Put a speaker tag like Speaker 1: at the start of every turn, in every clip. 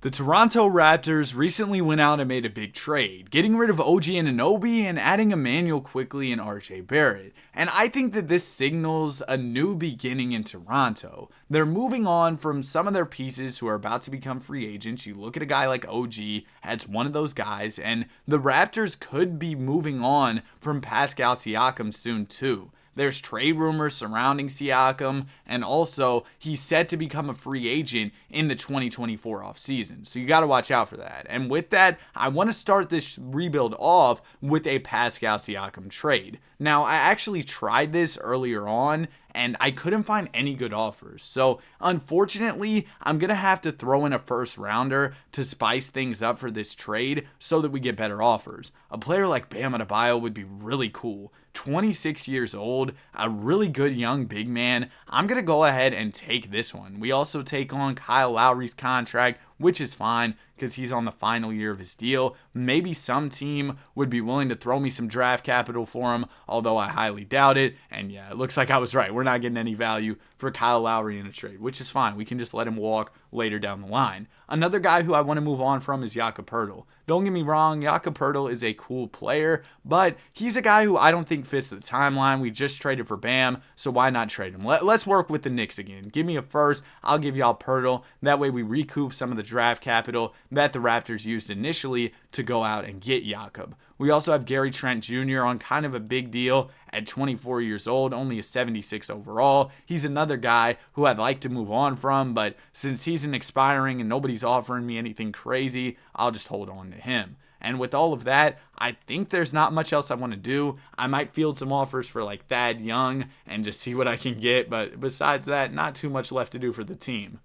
Speaker 1: The Toronto Raptors recently went out and made a big trade, getting rid of OG Anunoby and adding Emmanuel Quickley and RJ Barrett. And I think that this signals a new beginning in Toronto. They're moving on from some of their pieces who are about to become free agents. You look at a guy like OG as one of those guys, and the Raptors could be moving on from Pascal Siakam soon too. There's trade rumors surrounding Siakam, and also he's set to become a free agent in the 2024 offseason. So you got to watch out for that. And with that, I want to start this rebuild off with a Pascal Siakam trade. Now, I actually tried this earlier on, and I couldn't find any good offers. So, unfortunately, I'm going to have to throw in a first rounder to spice things up for this trade so that we get better offers. A player like Bam Adebayo would be really cool. 26 years old, a really good young big man. I'm going to go ahead and take this one. We also take on Kyle Lowry's contract, which is fine because he's on the final year of his deal. Maybe some team would be willing to throw me some draft capital for him, although I highly doubt it. And yeah, it looks like I was right. We're not getting any value for Kyle Lowry in a trade, which is fine. We can just let him walk later down the line. Another guy who I want to move on from is Jakob Poeltl. Don't get me wrong, Jakob Poeltl is a cool player, but he's a guy who I don't think fits the timeline. We just traded for Bam, so why not trade him? Let's work with the Knicks again. Give me a first. I'll give y'all Poeltl. That way we recoup some of the draft capital that the Raptors used initially to go out and get Jakob. We also have Gary Trent Jr. on kind of a big deal at 24 years old, only a 76 overall. He's another guy who I'd like to move on from, but since he's an expiring and nobody's offering me anything crazy, I'll just hold on to him. And with all of that, I think there's not much else I want to do. I might field some offers for like Thad Young and just see what I can get, but besides that, not too much left to do for the team.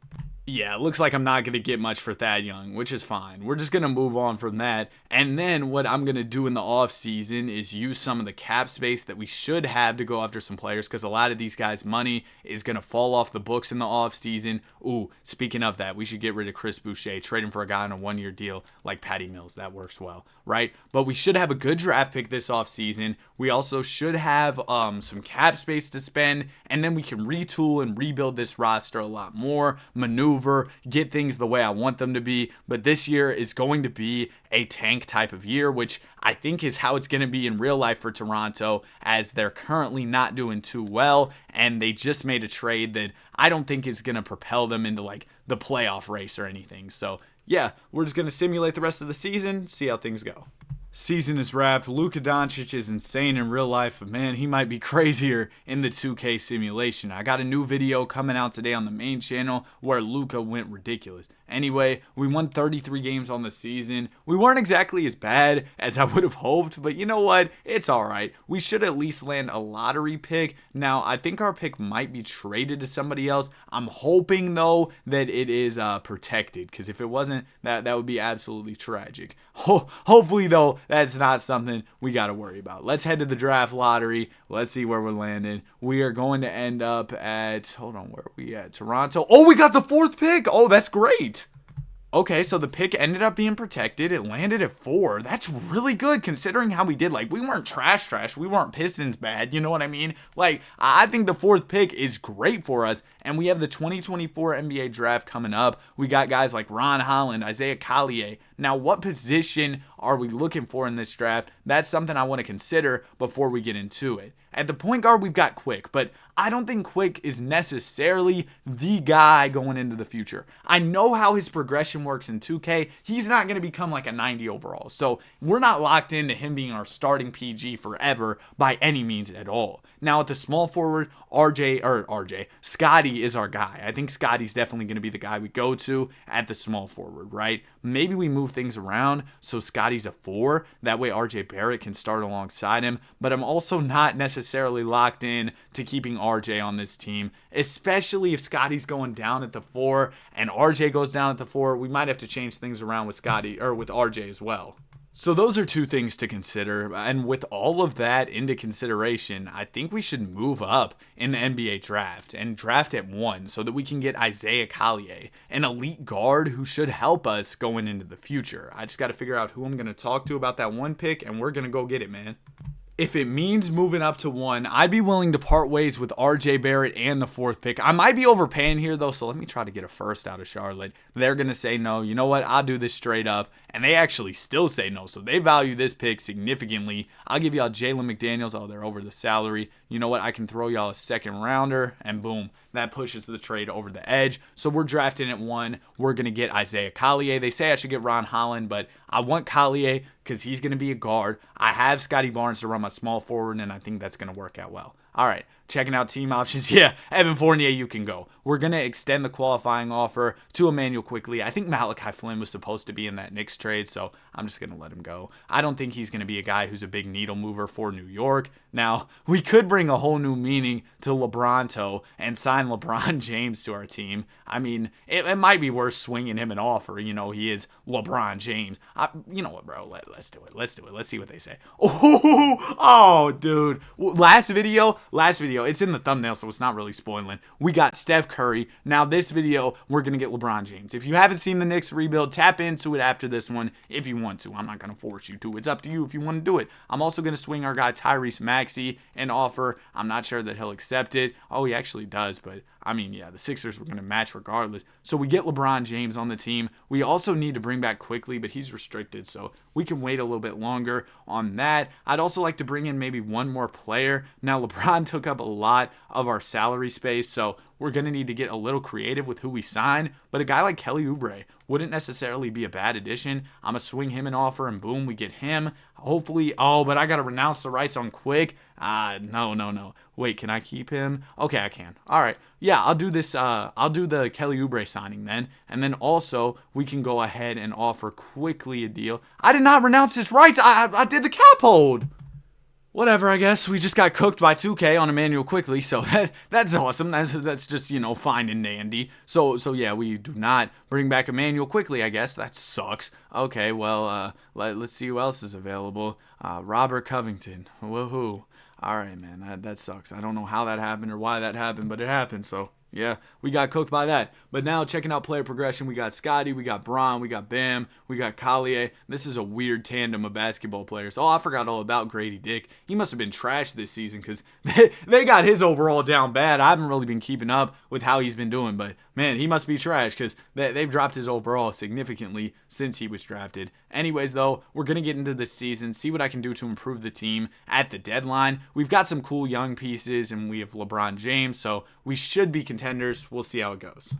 Speaker 1: Yeah, it looks like I'm not going to get much for Thad Young, which is fine. We're just going to move on from that. And then what I'm going to do in the offseason is use some of the cap space that we should have to go after some players because a lot of these guys' money is going to fall off the books in the offseason. Ooh, speaking of that, we should get rid of Chris Boucher, trade him for a guy on a one-year deal like Patty Mills. That works well, right? But we should have a good draft pick this offseason. We also should have some cap space to spend, and then we can retool and rebuild this roster a lot more, maneuver, get things the way I want them to be. But this year is going to be a tank type of year, which I think is how it's going to be in real life for Toronto, as they're currently not doing too well, and they just made a trade that I don't think is going to propel them into like the playoff race or anything. So yeah, we're just going to simulate the rest of the season, see how things go. Season is wrapped. Luka Doncic is insane in real life, but man, he might be crazier in the 2K simulation. I got a new video coming out today on the main channel where Luka went ridiculous. Anyway, we won 33 games on the season. We weren't exactly as bad as I would have hoped, but you know what? It's alright. We should at least land a lottery pick. Now, I think our pick might be traded to somebody else. I'm hoping, though, that it is protected, because if it wasn't, that would be absolutely tragic. Hopefully, though, that's not something we got to worry about. Let's head to the draft lottery. Let's see where we're landing. We are going to end up at, hold on, where are we at? Toronto. Oh, we got the 4th pick. Oh, that's great. Okay, so the pick ended up being protected. It landed at 4. That's really good considering how we did. Like, we weren't trash. We weren't Pistons bad. You know what I mean? Like, I think the 4th pick is great for us. And we have the 2024 NBA draft coming up. We got guys like Ron Holland, Isaiah Collier. Now, what position are we looking for in this draft? That's something I want to consider before we get into it. At the point guard, we've got Quick, but I don't think Quick is necessarily the guy going into the future. I know how his progression works in 2K. He's not going to become like a 90 overall, so we're not locked into him being our starting PG forever by any means at all. Now, at the small forward, Scotty is our guy. I think Scotty's definitely going to be the guy we go to at the small forward, right? Maybe we move things around so Scotty's a 4. That way RJ Barrett can start alongside him. But I'm also not necessarily locked in to keeping RJ on this team, especially if Scotty's going down at the 4 and RJ goes down at the 4. We might have to change things around with Scotty or with RJ as well. So those are two things to consider, and with all of that into consideration, I think we should move up in the NBA draft and draft at 1 so that we can get Isaiah Collier, an elite guard who should help us going into the future. I just got to figure out who I'm going to talk to about that 1 pick, and we're going to go get it, man. If it means moving up to 1, I'd be willing to part ways with RJ Barrett and the 4th pick. I might be overpaying here, though, so let me try to get a first out of Charlotte. They're going to say no. You know what? I'll do this straight up. And they actually still say no, so they value this pick significantly. I'll give y'all Jalen McDaniels. Oh, they're over the salary. You know what? I can throw y'all a 2nd rounder, and boom. That pushes the trade over the edge. So we're drafting at 1. We're going to get Isaiah Collier. They say I should get Ron Holland, but I want Collier because he's going to be a guard. I have Scotty Barnes to run my small forward, and I think that's going to work out well. All right, checking out team options. Yeah, Evan Fournier, you can go. We're going to extend the qualifying offer to Emmanuel quickly. I think Malachi Flynn was supposed to be in that Knicks trade, so I'm just going to let him go. I don't think he's going to be a guy who's a big needle mover for New York. Now, we could bring a whole new meaning to LeBronto and sign LeBron James to our team. I mean, it might be worth swinging him an offer. You know, he is LeBron James. You know what, bro? Let's do it. Let's do it. Let's see what they say. Oh, dude. Last video. It's in the thumbnail, so it's not really spoiling. We got Steph Curry. Now, this video, we're going to get LeBron James. If you haven't seen the Knicks rebuild, tap into it after this one if you want to. I'm not going to force you to. It's up to you if you want to do it. I'm also going to swing our guy Tyrese Maxey an offer. I'm not sure that he'll accept it. Oh, he actually does, but I mean, yeah, the Sixers were going to match regardless. So we get LeBron James on the team. We also need to bring back quickly, but he's restricted, so we can wait a little bit longer on that. I'd also like to bring in maybe one more player. Now, LeBron took up a lot of our salary space, so we're going to need to get a little creative with who we sign. But a guy like Kelly Oubre wouldn't necessarily be a bad addition. I'm going to swing him an offer, and boom, we get him. Hopefully, but I got to renounce the rights on Quick. No. Wait, can I keep him? Okay, I can. All right. Yeah, I'll do this. I'll do the Kelly Oubre signing then. And then also, we can go ahead and offer Quickly a deal. I did not renounce his rights. I did the cap hold. Whatever, I guess. We just got cooked by 2K on Emmanuel Quickly, so that's awesome. That's just, fine and dandy. So yeah, we do not bring back Emmanuel Quickly, I guess. That sucks. Okay, well, let's see who else is available. Robert Covington. Woohoo. All right, man, that sucks. I don't know how that happened or why that happened, but it happened, so yeah, we got cooked by that. But now checking out player progression, we got Scotty, we got Braun, we got Bam, we got Collier. This is a weird tandem of basketball players. Oh, I forgot all about Grady Dick. He must have been trashed this season because they got his overall down bad. I haven't really been keeping up with how he's been doing, but man, he must be trash because they've dropped his overall significantly since he was drafted. Anyways, though, we're going to get into this season, see what I can do to improve the team at the deadline. We've got some cool young pieces, and we have LeBron James, so we should be contenders. We'll see how it goes.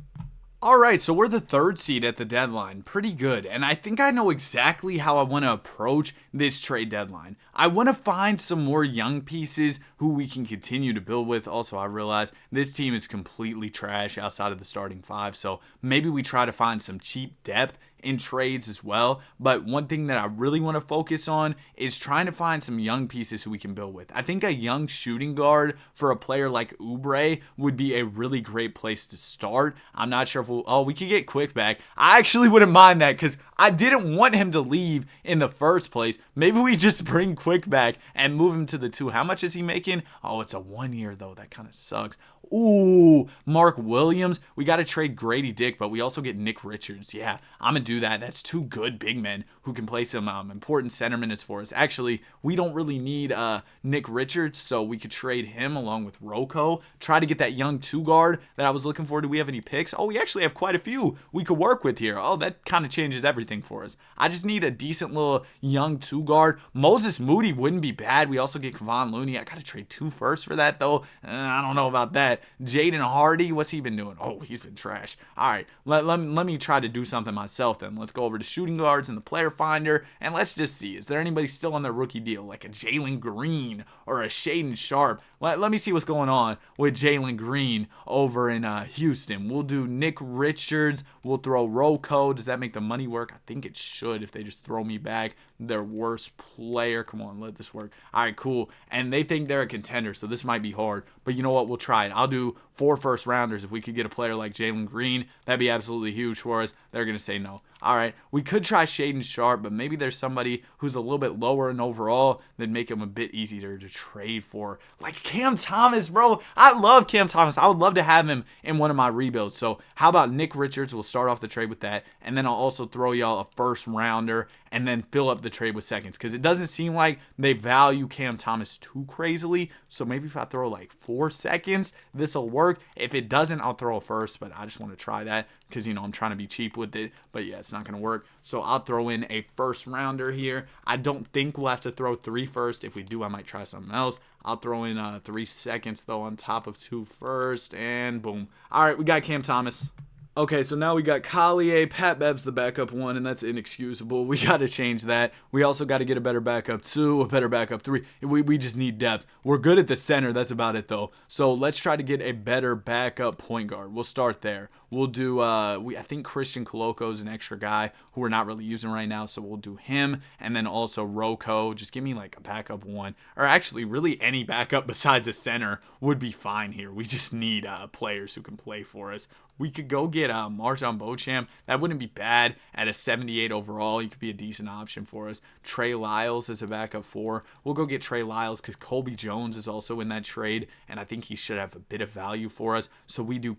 Speaker 1: All right, so we're the 3rd seed at the deadline. Pretty good. And I think I know exactly how I want to approach this trade deadline. I want to find some more young pieces who we can continue to build with. Also, I realize this team is completely trash outside of the starting 5, so maybe we try to find some cheap depth in trades as well. But one thing that I really want to focus on is trying to find some young pieces who we can build with. I think a young shooting guard for a player like Oubre would be a really great place to start. I'm not sure if we could get Quick back. I actually wouldn't mind that because I didn't want him to leave in the first place. Maybe we just bring Quick back and move him to the 2. How much is he making? Oh, it's a 1 year though. That kind of sucks. Ooh, Mark Williams. We got to trade Grady Dick, but we also get Nick Richards. Yeah, I'm going to do that. That's 2 good big men who can play some important center minutes for us. Actually, we don't really need Nick Richards, so we could trade him along with Rocco. Try to get that young 2 guard that I was looking for. Do we have any picks? Oh, we actually have quite a few we could work with here. Oh, that kind of changes everything for us. I just need a decent little young 2 guard. Moses Moody wouldn't be bad. We also get Kevon Looney. I got to trade 2 firsts for that, though. I don't know about that. Jaden Hardy, what's he been doing? Oh, he's been trash. All right, let me try to do something myself then. Let's go over to shooting guards and the player finder, and let's just see. Is there anybody still on their rookie deal, like a Jalen Green or a Shaden Sharp? Let me see what's going on with Jalen Green over in Houston. We'll do Nick Richards. We'll throw Rocco. Does that make the money work? I think it should if they just throw me back their worst player. Come on, let this work. All right, cool. And they think they're a contender, so this might be hard. But you know what? We'll try it. I'll do 4 first rounders. If we could get a player like Jalen Green, that'd be absolutely huge for us. They're going to say no. All right, we could try Shaden Sharp, but maybe there's somebody who's a little bit lower in overall that'd make him a bit easier to trade for. Like Cam Thomas, bro. I love Cam Thomas. I would love to have him in one of my rebuilds. So how about Nick Richards? We'll start off the trade with that. And then I'll also throw y'all a first rounder and then fill up the trade with seconds, because it doesn't seem like they value Cam Thomas too crazily. So maybe if I throw like 4 seconds, this will work. If it doesn't, I'll throw a first, but I just want to try that because, I'm trying to be cheap with it. But yeah, it's not going to work. So I'll throw in a first rounder here. I don't think we'll have to throw 3 first. If we do, I might try something else. I'll throw in 3 seconds, though, on top of 2 first, and boom. All right, we got Cam Thomas. Okay, so now we got Collier. Pat Bev's the backup 1, and that's inexcusable. We got to change that. We also got to get a better backup 2, a better backup 3. We just need depth. We're good at the center. That's about it, though. So let's try to get a better backup point guard. We'll start there. We'll do, I think Christian Coloco is an extra guy who we're not really using right now, so we'll do him. And then also Rocco. Just give me like a backup 1. Or actually, really any backup besides a center would be fine here. We just need players who can play for us. We could go get Marjon Beauchamp. That wouldn't be bad at a 78 overall. He could be a decent option for us. Trey Lyles as a backup 4. We'll go get Trey Lyles because Colby Jones is also in that trade, and I think he should have a bit of value for us. So we do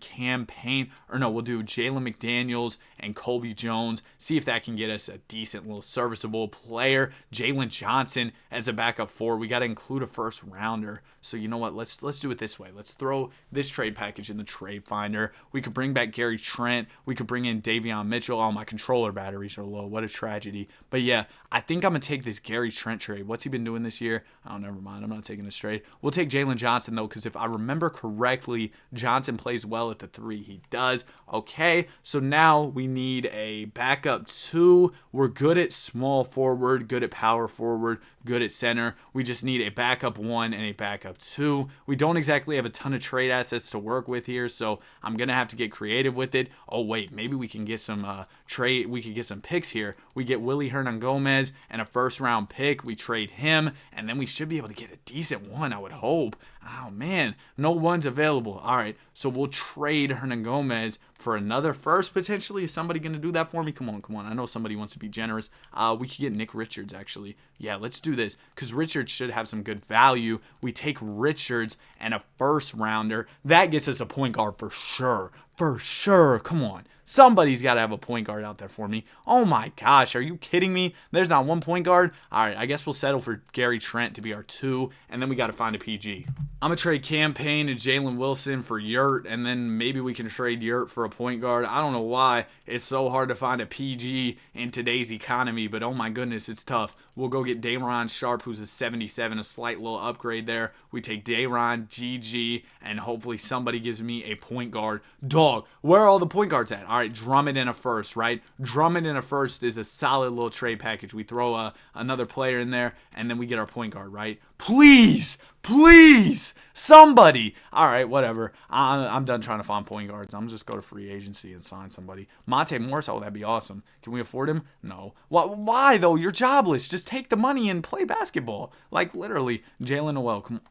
Speaker 1: we'll do Jalen McDaniels and Colby Jones. See if that can get us a decent little serviceable player. Jalen Johnson as a backup 4. We got to include a first rounder. So you know what? Let's do it this way. Let's throw this trade package in the trade finder. We could bring back Gary Trent. We could bring in Davion Mitchell. Oh, my controller batteries are low. What a tragedy. But yeah, I think I'm going to take this Gary Trent trade. What's he been doing this year? Oh, never mind. I'm not taking this trade. We'll take Jalen Johnson, though, because if I remember correctly, Johnson plays well at the 3. He does. Okay, so now we need a backup 2. We're good at small forward, good at power forward, good at center. We just need a backup 1 and a backup 2. We don't exactly have a ton of trade assets to work with here, so I'm going to have to get creative with it. Oh, wait, maybe we can get some we could get some picks here. We get Willie Hernangomez and a first-round pick. We trade him, and then we should be able to get a decent one, I would hope. Oh, man, no one's available. All right, so we'll trade Hernangomez for another first, potentially. Is somebody going to do that for me? Come on. I know somebody wants to be generous. We could get Nick Richards, actually. Yeah, let's do this, because Richards should have some good value. We take Richards and a first rounder. That gets us a point guard for sure. For sure. Come on. Somebody's got to have a point guard out there for me. Oh my gosh, are you kidding me? There's not one point guard? All right, I guess we'll settle for Gary Trent to be our 2, and then we got to find a PG. I'm going to trade Cam Payne and Jalen Wilson for Yurt, and then maybe we can trade Yurt for a point guard. I don't know why it's so hard to find a PG in today's economy, but oh my goodness, it's tough. We'll go get Day'Ron Sharpe, who's a 77, a slight little upgrade there. We take Day'Ron, GG, and hopefully somebody gives me a point guard. Dog, where are all the point guards at? All right, Drummond in a first, right? Drummond in a first is a solid little trade package. We throw another player in there, and then we get our point guard, right? Please, somebody. All right, whatever. I'm done trying to find point guards. I'm just go to free agency and sign somebody. Monte Morris, oh, that'd be awesome. Can we afford him? No. Why, though? You're jobless. Just take the money and play basketball. Like, literally. Jalen Noel, come on.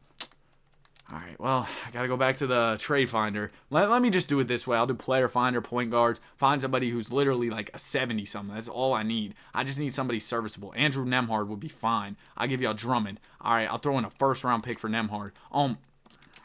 Speaker 1: All right, well, I got to go back to the trade finder. Let me just do it this way. I'll do player finder, point guards, find somebody who's literally like a 70-something. That's all I need. I just need somebody serviceable. Andrew Nembhard would be fine. I'll give y'all Drummond. All right, I'll throw in a first-round pick for Nembhard. Oh, my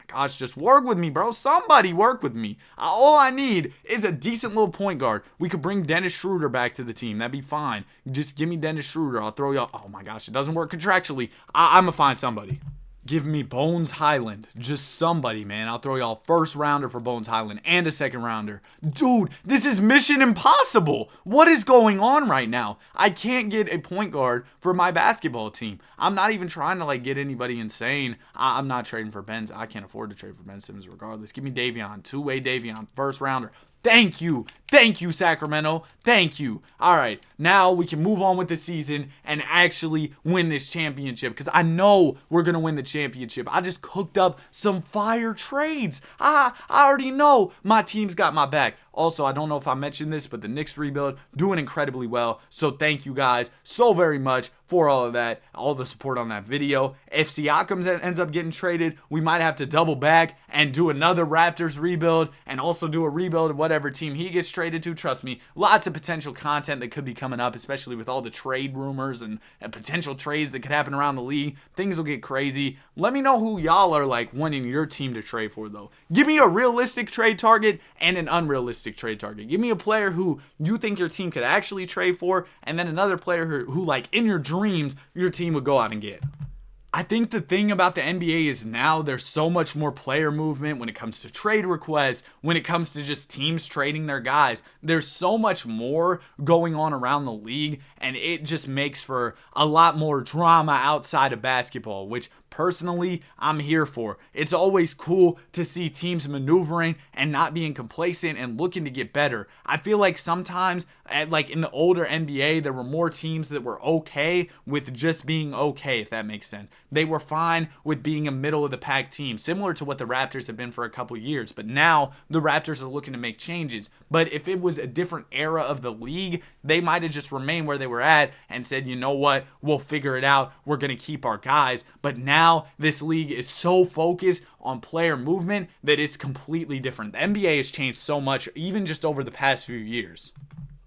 Speaker 1: gosh, just work with me, bro. Somebody work with me. All I need is a decent little point guard. We could bring Dennis Schroeder back to the team. That'd be fine. Just give me Dennis Schroeder. I'll throw y'all. Oh, my gosh, it doesn't work contractually. I'm going to find somebody. Give me Bones Highland. Just somebody, man. I'll throw y'all first rounder for Bones Highland and a second rounder. Dude, this is mission impossible. What is going on right now? I can't get a point guard for my basketball team. I'm not even trying to get anybody insane. I'm not trading for Ben. I can't afford to trade for Ben Simmons regardless. Give me Davion. Two-way Davion. First rounder. Thank you. Thank you, Sacramento. Thank you. All right, now we can move on with the season and actually win this championship, because I know we're going to win the championship. I just cooked up some fire trades. I already know my team's got my back. Also, I don't know if I mentioned this, but the Knicks rebuild doing incredibly well. So thank you guys so very much for all of that, all the support on that video. If Siakam ends up getting traded, we might have to double back and do another Raptors rebuild and also do a rebuild of whatever team he gets traded to. Trust me, lots of potential content that could be coming up, especially with all the trade rumors and potential trades that could happen around the league. Things will get crazy. Let me know who y'all are wanting your team to trade for, though. Give me a realistic trade target and an unrealistic realistic trade target. Give me a player who you think your team could actually trade for, and then another player who like in your dreams, your team would go out and get. I think the thing about the NBA is now there's so much more player movement when it comes to trade requests, when it comes to just teams trading their guys. There's so much more going on around the league, and it just makes for a lot more drama outside of basketball, which personally I'm here for. It's always cool to see teams maneuvering and not being complacent and looking to get better. I feel like sometimes like in the older NBA, there were more teams that were okay with just being okay, if that makes sense. They were fine with being a middle of the pack team, similar to what the Raptors have been for a couple years. But now the Raptors are looking to make changes. But if it was a different era of the league, they might have just remained where they were at and said, you know what, we'll figure it out. We're going to keep our guys. But now this league is so focused on player movement that it's completely different. The NBA has changed so much, even just over the past few years.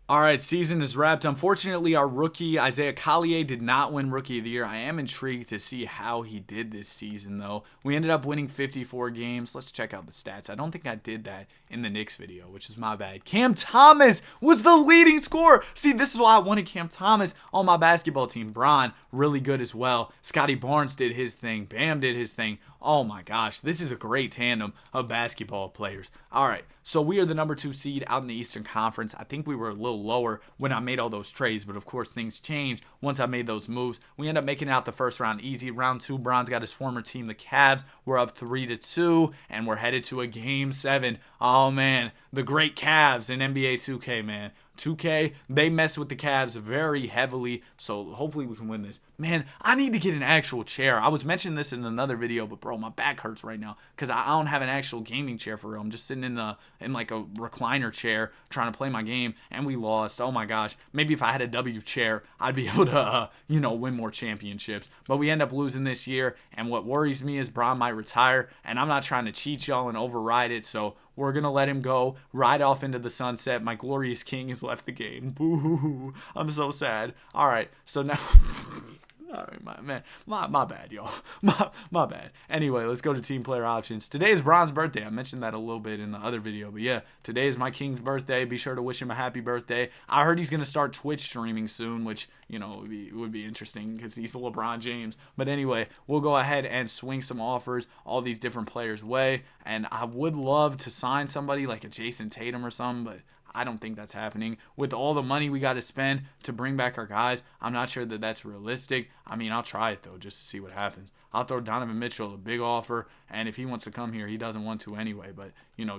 Speaker 1: All right, season is wrapped. Unfortunately, our rookie, Isaiah Collier, did not win Rookie of the Year. I am intrigued to see how he did this season, though. We ended up winning 54 games. Let's check out the stats. I don't think I did that in the Knicks video, which is my bad. Cam Thomas was the leading scorer. See, this is why I wanted Cam Thomas on my basketball team. Bron, really good as well. Scotty Barnes did his thing. Bam did his thing. Oh my gosh, this is a great tandem of basketball players. All right, so we are the number 2 seed out in the Eastern Conference. I think we were a little lower when I made all those trades, but of course things changed once I made those moves. We end up making it out the first round easy. Round 2, Bron's got his former team, the Cavs. We're up 3-2, and we're headed to a Game 7. Oh man, the great Cavs in NBA 2K, man. 2K, they mess with the Cavs very heavily, so hopefully we can win this. Man, I need to get an actual chair. I was mentioning this in another video, but bro, my back hurts right now because I don't have an actual gaming chair for real. I'm just sitting in like a recliner chair trying to play my game, and we lost. Oh my gosh, maybe if I had a W chair, I'd be able to, win more championships. But we end up losing this year, and what worries me is Bron might retire, and I'm not trying to cheat y'all and override it, so we're going to let him go, ride off into the sunset. My glorious king has left the game. Boo. I'm so sad. All right, so now... All right, my bad, y'all. My bad. Anyway, let's go to team player options. Today is Bron's birthday. I mentioned that a little bit in the other video, but yeah, today is my king's birthday. Be sure to wish him a happy birthday. I heard he's going to start Twitch streaming soon, which, would be interesting because he's LeBron James. But anyway, we'll go ahead and swing some offers all these different players' way, and I would love to sign somebody like a Jason Tatum or something, but I don't think that's happening. With all the money we got to spend to bring back our guys, I'm not sure that that's realistic. I mean, I'll try it, though, just to see what happens. I'll throw Donovan Mitchell a big offer, and if he wants to come here, he doesn't want to anyway, but,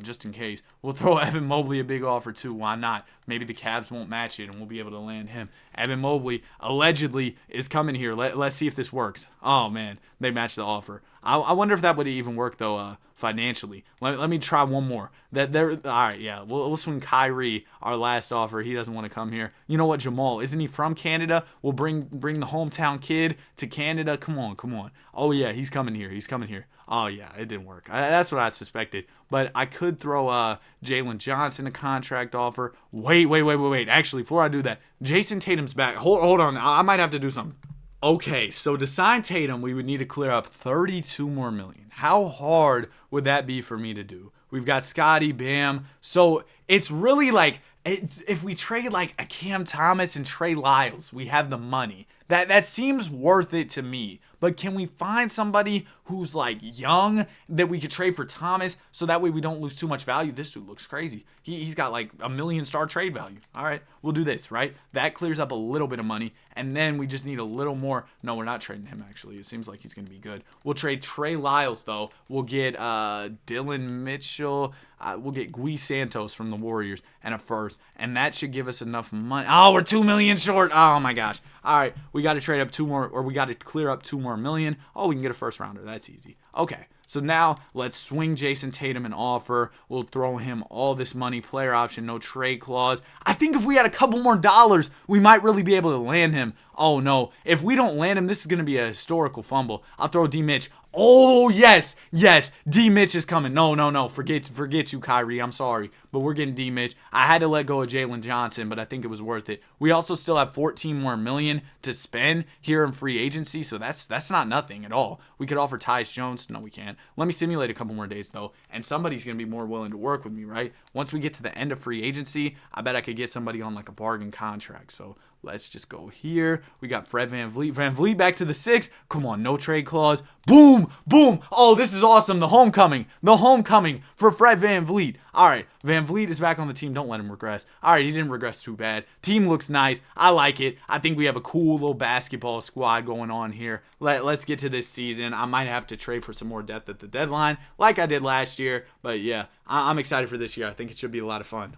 Speaker 1: just in case. We'll throw Evan Mobley a big offer, too. Why not? Maybe the Cavs won't match it, and we'll be able to land him. Evan Mobley allegedly is coming here. Let's see if this works. Oh, man, they matched the offer. I wonder if that would even work, though, financially. Let me try one more. All right, yeah, we'll swing Kyrie, our last offer. He doesn't want to come here. You know what, Jamal? Isn't he from Canada? We'll bring the hometown kid to Canada. Come on. Oh, yeah, he's coming here. Oh, yeah, it didn't work. That's what I suspected. But I could throw Jalen Johnson a contract offer. Wait. Actually, before I do that, Jason Tatum's back. Hold on. I might have to do something. Okay, so to sign Tatum, we would need to clear up $32 more million. How hard would that be for me to do? We've got Scotty, Bam. So it's really like, if we trade like a Cam Thomas and Trey Lyles, we have the money. That seems worth it to me. But can we find somebody who's like young that we could trade for Thomas so that way we don't lose too much value? This dude looks crazy. He's got like a $1 million trade value. All right, we'll do this, right? That clears up a little bit of money. And then we just need a little more. No, we're not trading him, actually. It seems like he's going to be good. We'll trade Trey Lyles, though. We'll get Dylan Mitchell. We'll get Gui Santos from the Warriors and a first. And that should give us enough money. Oh, we're $2 million short. Oh, my gosh. All right, we got to trade up 2 more, or we got to clear up 2 more million. Oh, we can get a first rounder. That's easy. Okay. So now let's swing Jason Tatum an offer. We'll throw him all this money, player option, no trade clause. I think if we had a couple more dollars, we might really be able to land him. Oh no, if we don't land him, this is going to be a historical fumble. I'll throw D-Mitch. Oh, yes, yes. D. Mitch is coming. No, no, no. Forget you, Kyrie. I'm sorry. But we're getting D. Mitch. I had to let go of Jalen Johnson, but I think it was worth it. We also still have 14 more million to spend here in free agency, so that's not nothing at all. We could offer Tyus Jones. No, we can't. Let me simulate a couple more days, though, and somebody's going to be more willing to work with me, right? Once we get to the end of free agency, I bet I could get somebody on like a bargain contract. So let's just go here. We got Fred VanVleet. VanVleet back to the 6. Come on, no trade clause. Boom, boom. Oh, this is awesome. The homecoming. The homecoming for Fred VanVleet. All right, VanVleet is back on the team. Don't let him regress. All right, he didn't regress too bad. Team looks nice. I like it. I think we have a cool little basketball squad going on here. Let's get to this season. I might have to trade for some more depth at the deadline like I did last year. But yeah, I'm excited for this year. I think it should be a lot of fun.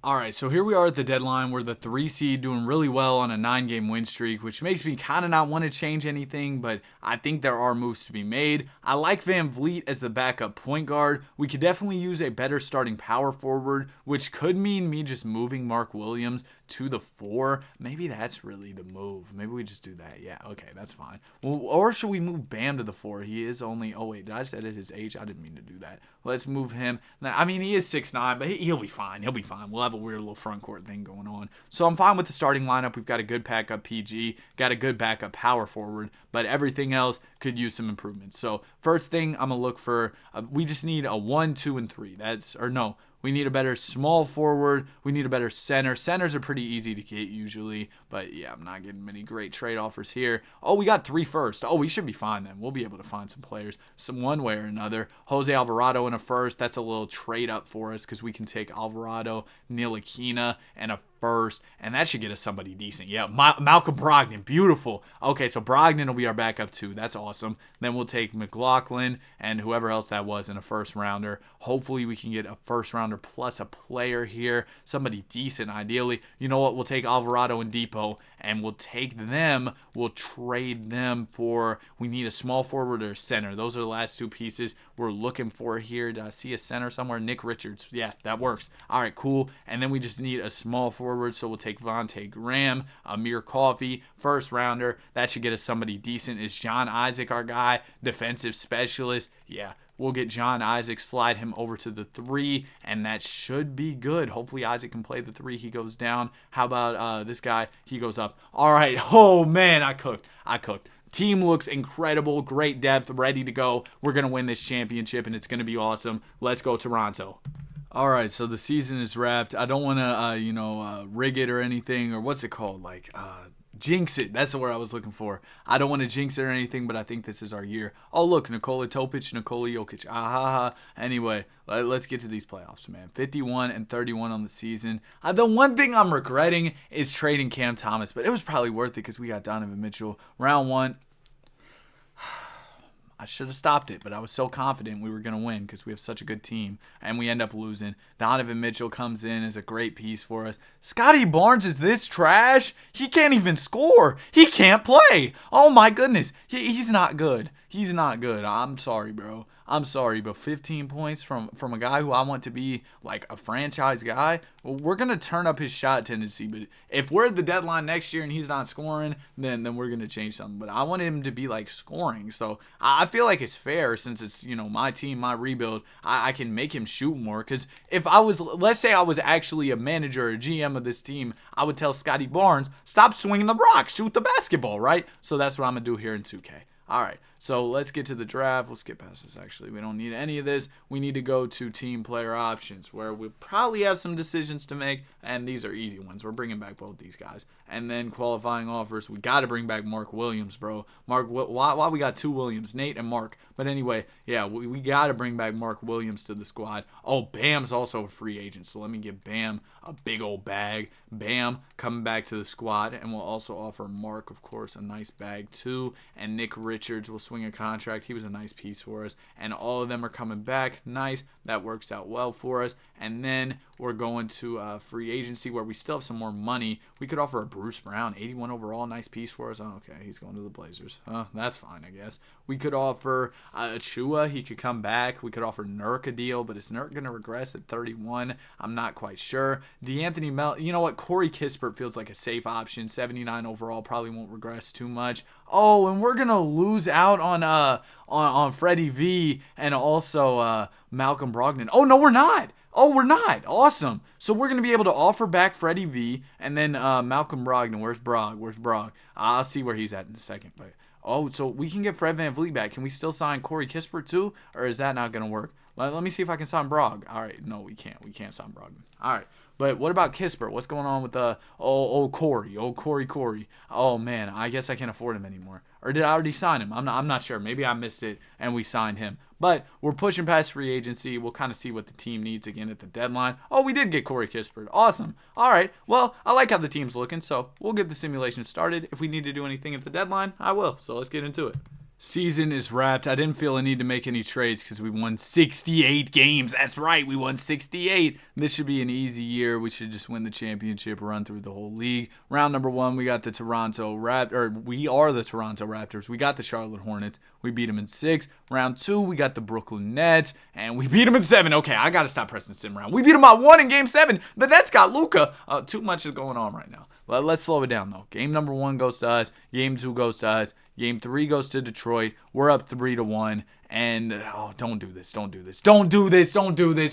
Speaker 1: All right, so here we are at the deadline. We're the 3 seed, doing really well on a 9-game win streak, which makes me kind of not want to change anything, but I think there are moves to be made. I like VanVleet as the backup point guard. We could definitely use a better starting power forward, which could mean me just moving Mark Williams to the 4. Maybe that's really the move. Maybe we just do that. Yeah, okay, that's fine. Well, or should we move Bam to the 4? He is only, oh wait, did I just edit his age? I didn't mean to do that. Let's move him. Now, I mean, he is 6'9", but he'll be fine. He'll be fine. We'll have a weird little front court thing going on. So I'm fine with the starting lineup. We've got a good backup PG, got a good backup power forward, but everything else could use some improvements. So first thing I'm going to look for, we just need a 1, 2, and 3. We need a better small forward. We need a better center. Centers are pretty easy to get usually, but yeah, I'm not getting many great trade offers here. Oh, we got 3 first. Oh, we should be fine then. We'll be able to find some players one way or another. Jose Alvarado in a first. That's a little trade up for us because we can take Alvarado, Ntilikina, and a first, and that should get us somebody decent. Yeah, Malcolm Brogdon, beautiful. Okay, so Brogdon will be our backup too. That's awesome. Then we'll take McLaughlin and whoever else that was in a first rounder. Hopefully we can get a first rounder plus a player here, somebody decent ideally. You know what? We'll take Alvarado and Depot, and we'll take them. We'll trade them for, we need a small forward or a center. Those are the last 2 pieces we're looking for here. Did I see a center somewhere? Nick Richards. Yeah, that works. All right, cool. And then we just need a small forward, so we'll take Vontae Graham, Amir Coffey, first rounder. That should get us somebody decent. Is John Isaac our guy? Defensive specialist. Yeah, we'll get John Isaac, slide him over to the 3, and that should be good. Hopefully Isaac can play the 3. He goes down. How about this guy? He goes up. All right. Oh, man, I cooked. Team looks incredible. Great depth. Ready to go. We're going to win this championship, and it's going to be awesome. Let's go, Toronto. All right, so the season is wrapped. I don't want to, rig it or anything, or what's it called? Jinx it. That's the word I was looking for. I don't want to jinx it or anything, but I think this is our year. Oh, look, Nikola Topic, Nikola Jokic. Anyway, let's get to these playoffs, man. 51-31 on the season. The one thing I'm regretting is trading Cam Thomas, but it was probably worth it because we got Donovan Mitchell. Round 1. I should have stopped it, but I was so confident we were going to win because we have such a good team, and we end up losing. Donovan Mitchell comes in as a great piece for us. Scotty Barnes is this trash? He can't even score. He can't play. Oh, my goodness. He's not good. He's not good. I'm sorry, bro. I'm sorry, but 15 points from a guy who I want to be like a franchise guy, well, we're going to turn up his shot tendency. But if we're at the deadline next year and he's not scoring, then we're going to change something. But I want him to be like scoring. So I feel like it's fair since it's, my team, my rebuild. I can make him shoot more. Because if I was, let's say I was actually a manager or a GM of this team, I would tell Scotty Barnes, stop swinging the rock, shoot the basketball, right? So that's what I'm going to do here in 2K. All right, so let's get to the draft. We'll skip past this, actually. We don't need any of this. We need to go to team player options, where we probably have some decisions to make, and these are easy ones. We're bringing back both these guys. And then qualifying offers, we got to bring back Mark Williams, bro. Why we got 2 Williams, Nate and Mark. But anyway, yeah, we got to bring back Mark Williams to the squad. Oh, Bam's also a free agent, so let me give Bam a big old bag. Bam coming back to the squad, and we'll also offer Mark, of course, a nice bag too. And Nick Richards will swing a contract. He was a nice piece for us, and all of them are coming back. Nice. That works out well for us. And then we're going to free agency where we still have some more money. We could offer a Bruce Brown, 81 overall, nice piece for us. Oh, okay, he's going to the Blazers. That's fine, I guess. We could offer Achua. He could come back. We could offer Nurk a deal, but is Nurk going to regress at 31? I'm not quite sure. DeAnthony you know what? Corey Kispert feels like a safe option. 79 overall, probably won't regress too much. Oh, and we're going to lose out on Freddie V and also Malcolm Brogdon. Oh, no, we're not. Oh, we're not. Awesome. So we're going to be able to offer back Freddie V and then Malcolm Brogdon. Where's Brog? I'll see where he's at in a second. But so we can get Fred VanVleet back. Can we still sign Corey Kispert too? Or is that not going to work? Let me see if I can sign Brog. All right. No, we can't. We can't sign Brogdon. All right. But what about Kispert? What's going on with Corey? Oh, man. I guess I can't afford him anymore. Or did I already sign him? I'm not sure. Maybe I missed it and we signed him. But we're pushing past free agency. We'll kind of see what the team needs again at the deadline. Oh, we did get Corey Kispert. Awesome. All right. Well, I like how the team's looking, so we'll get the simulation started. If we need to do anything at the deadline, I will. So let's get into it. Season is wrapped. I didn't feel a need to make any trades because we won 68 games. That's right, we won 68. This should be an easy year. We should just win the championship, run through the whole league. Round number 1, we got the Toronto Raptors. We are the Toronto Raptors. We got the Charlotte Hornets. We beat them in 6. Round 2, we got the Brooklyn Nets, and we beat them in 7. Okay, I got to stop pressing sim round. We beat them by 1 in Game 7. The Nets got Luka. Too much is going on right now. Let's slow it down, though. Game number 1 goes to us. Game 2 goes to us. Game 3 goes to Detroit. We're up 3-1. And, don't do this.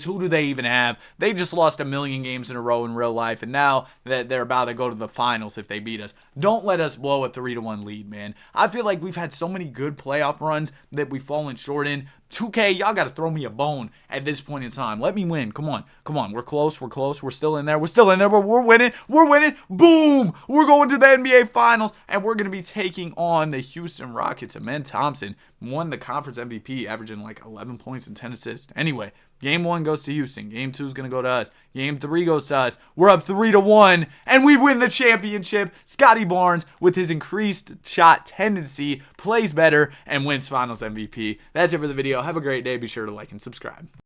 Speaker 1: Who do they even have? They just lost a million games in a row in real life. And now that they're about to go to the finals if they beat us. Don't let us blow a 3-1 lead, man. I feel like we've had so many good playoff runs that we've fallen short in. 2K, y'all got to throw me a bone at this point in time. Let me win. Come on. We're close. We're still in there. But we're winning. Boom. We're going to the NBA Finals, and we're going to be taking on the Houston Rockets. Amen Thompson won the conference MVP, averaging like 11 points and 10 assists. Anyway, Game 1 goes to Houston. Game 2 is going to go to us. Game 3 goes to us. We're up 3-1, and we win the championship. Scotty Barnes, with his increased shot tendency, plays better and wins Finals MVP. That's it for the video. Have a great day. Be sure to like and subscribe.